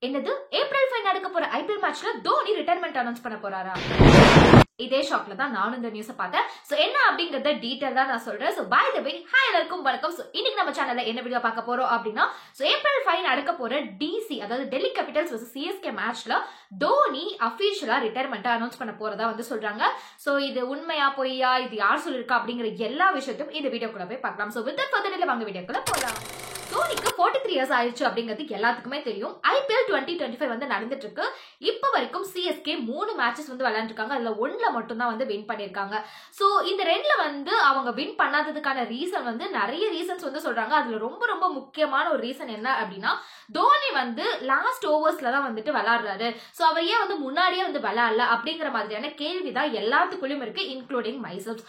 என்னது ஏப்ரல் 5 நடக்க போற ஐபிஎல் மேட்ச்ல தோனி ரிட்டையர்மெண்ட் அனௌன்ஸ் பண்ண போறாரா? இதே ஷாக்ல தான் நானும் இந்த நியூஸை பார்த்தேன். சோ என்ன அப்படிங்கறத டீடைலா நான் சொல்றேன். So by the way hi எல்லாருக்கும் வணக்கம். சோ இன்னைக்கு நம்ம சேனல்ல என்ன வீடியோ பார்க்க போறோம் அப்படின்னா, சோ ஏப்ரல் 5 நடக்க போற டிசி அதாவது டெல்லி கேபிட்டல்ஸ் vs சிஎஸ்கே மேட்ச்ல தோனி அபிஷியலா ரிட்டையர்மெண்ட் அனௌன்ஸ் பண்ண போறதா வந்து சொல்றாங்க. சோ இது உண்மையா பொய்யா, இது யார் சொல்லிருக்கா அப்படிங்கிற எல்லா விஷயத்தையும் இந்த வீடியோக்குள்ள போய் பார்க்கலாம். சோ வித் ஃபர்தர் டிலே வாங்க வீடியோக்குள்ள போலாம். தோனிக்கு 43 இயர்ஸ் ஆயிடுச்சு அப்படிங்கிறது எல்லாத்துக்குமே தெரியும். ஐபிஎல் 2025 வந்து நடந்துட்டு இருக்கு. இப்ப வரைக்கும் சிஎஸ்கே 3 மேட்சஸ் வந்து விளையாண்டுருக்காங்க. அதுல 1ல மட்டும் தான் வந்து வின் பண்ணிருக்காங்க. சோ இந்த 2ல வந்து அவங்க வின் பண்ணாததுக்கான ரீசன் வந்து நிறைய ரீசன்ஸ் வந்து சொல்றாங்க. அதுல ரொம்ப ரொம்ப முக்கியமான ஒரு ரீசன் என்ன அப்படின்னா, தோனி வந்து லாஸ்ட் ஓவர்ஸ்ல தான் வந்துட்டு விளையாடுறாரு. சோ அவர் ஏன் வந்து முன்னாடியே வந்து விளையாடல அப்படிங்கிற மாதிரியான கேள்விதான் எல்லாத்துக்குள்ளயும் இருக்கு, இன்க்ளூடிங் மைசெல்ஃப்.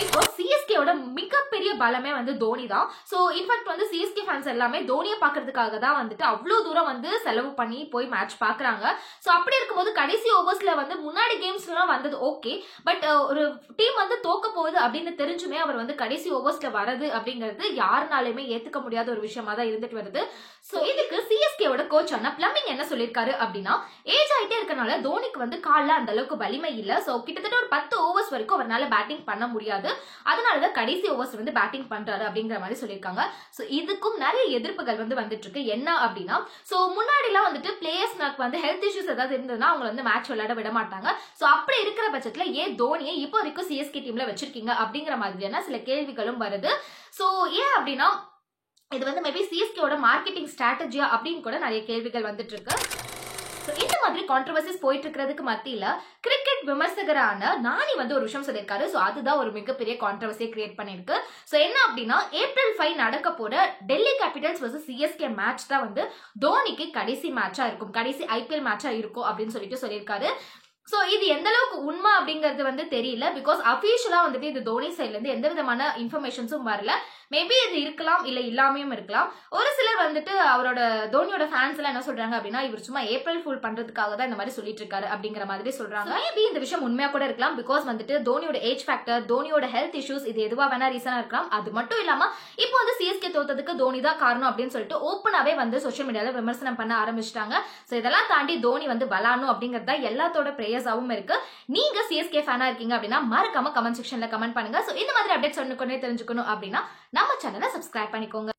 பிகாஸ் சிஎஸ்கேவோட மிகப்பெரிய பலமே வந்து தோனி தான். சோ இன்ஃபேக்ட் வந்து சிஎஸ்கே ஃபேன்ஸ் எல்லாமே தோனியை பாக்குறதுக்காக தான் வந்துட்டு அவ்வளவு தூரம் வந்து செலவு பண்ணி போய் மேட்ச் பாக்குறாங்க. சோ அப்படி இருக்கும்போது கடைசி ஓவர்ஸ்ல வந்து முன்னாடி கேம்ஸ்லாம் வந்தது ஓகே, பட் ஒரு டீம் வந்து தோக்க போகுது அப்படின்னு தெரிஞ்சுமே அவர் வந்து கடைசி ஓவர்ஸ்ல வரது அப்படிங்கிறது யாருனாலுமே ஏத்துக்க முடியாத ஒரு விஷயமா தான் இருந்துட்டு வருது. சோ இதுக்கு சிஎஸ்கேவோட கோச் ஆன பிளமிங் என்ன சொல்லிருக்காரு அப்படின்னா, ஏஜ் ஆயிட்டே இருக்கனால தோனிக்கு வந்து கால்ல அந்த அளவுக்கு வலிமை இல்ல. சோ கிட்டத்தட்ட ஒரு 10 ஓவர்ஸ் வரைக்கும் அவரால் பேட்டிங் பண்ண முடியாது. அதனாலதான் கடைசி ஓவர்ஸ் வந்து பேட்டிங் பண்றாரு அப்படிங்கிற மாதிரி சொல்லியிருக்காங்க. சோ இதுக்கும் நிறைய எதிர்ப்புகள் வந்து வந்துட்டு இருக்கு. என்ன அப்படின்னா, சோ முன்னாடி எல்லாம் வந்துட்டு பிளேயர்ஸ்க்கு வந்து ஹெல்த் இஷ்யூஸ் ஏதாவது இருந்ததுன்னா அவங்க வந்து மேட்ச் விளையாட விட மாட்டாங்க. சோ அப்படி இருக்கிற பட்சத்துல ஏன் தோனியை இப்போ வரைக்கும் சிஎஸ்கே டீம்ல வச்சிருக்கீங்க அப்படிங்கிற மாதிரியான சில கேள்விகளும் வருது. சோ ஏன் அப்படின்னா, இது வந்து மேபி சிஎஸ்கேவோட மார்க்கெட்டிங் ஸ்ட்ராட்டஜியா அப்படின்னு கூட நிறைய கேள்விகள் வந்துட்டு இருக்கு. இந்த மாதிரி கான்ட்ரோவர்சிஸ் போயிட்டு இருக்கிறதுக்கு மத்தியில கிரிக்கெட் விமர்சகரான நானி வந்து ஒரு விஷயம் சொல்லியிருக்காரு. சோ அதுதான் ஒரு மிகப்பெரிய கான்ட்ரோவர்சியை கிரியேட் பண்ணிருக்கு. சோ என்ன அப்படின்னா, ஏப்ரல் 5 நடக்க போற Delhi Capitals vs CSK match தான் வந்து தோனிக்கு கடைசி மேட்சா இருக்கும், கடைசி ஐபிஎல் மேட்சா இருக்கும் அப்படின்னு சொல்லியிருக்காரு. சோ இது எந்த அளவுக்கு உண்மை அப்படிங்கிறது வந்து தெரியல. பிகாஸ் அபிஷியலா வந்துட்டு இது தோனி சைட்ல இருந்து எந்த விதமான இன்ஃபர்மேஷன்ஸும் வரல. மேபி இது இருக்கலாம், இல்ல இல்லாமையும் இருக்கலாம். ஒரு சிலர் வந்துட்டு அவரோட தோனியோட ஃபேன்ஸ் எல்லாம் என்ன சொல்றாங்க அப்படின்னா, இவர் சும்மா ஏப்ரல் ஃபுல் பண்றதுக்காக தான் இந்த மாதிரி சொல்லிட்டு இருக்காரு அப்படிங்கிற மாதிரி சொல்றாங்க. மேபி இந்த விஷயம் உண்மையா கூட இருக்கலாம். பிகாஸ் வந்துட்டு தோனியோட ஏஜ் ஃபேக்டர், தோனியோட ஹெல்த் இஷ்யூஸ், இது எதுவா வேணா ரீசனா இருக்கலாம். அது மட்டும் இல்லாம இப்போ வந்து சிஎஸ்கே தோத்ததுக்கு தோனி தான் காரணம் அப்படின்னு சொல்லிட்டு ஓப்பனாவே வந்து சோஷியல் மீடியால விமர்சனம் பண்ண ஆரம்பிச்சிட்டாங்க. சோ இதெல்லாம் தாண்டி தோனி வந்து விளையாடணும் அப்படிங்கறத எல்லாத்தோட பிரேயர்ஸாவும் இருக்கு. நீங்க சிஎஸ்கே ஃபேனா இருக்கீங்க அப்படின்னா மறக்காம கமெண்ட் செக்ஷன்ல கமெண்ட் பண்ணுங்க. சோ இந்த மாதிரி அப்டேட்ஸ் ஒன்னுக்குனே தெரிஞ்சுக்கணும் அப்படின்னா நம்ம சேனலை சப்ஸ்கிரைப் பண்ணிக்கோங்க.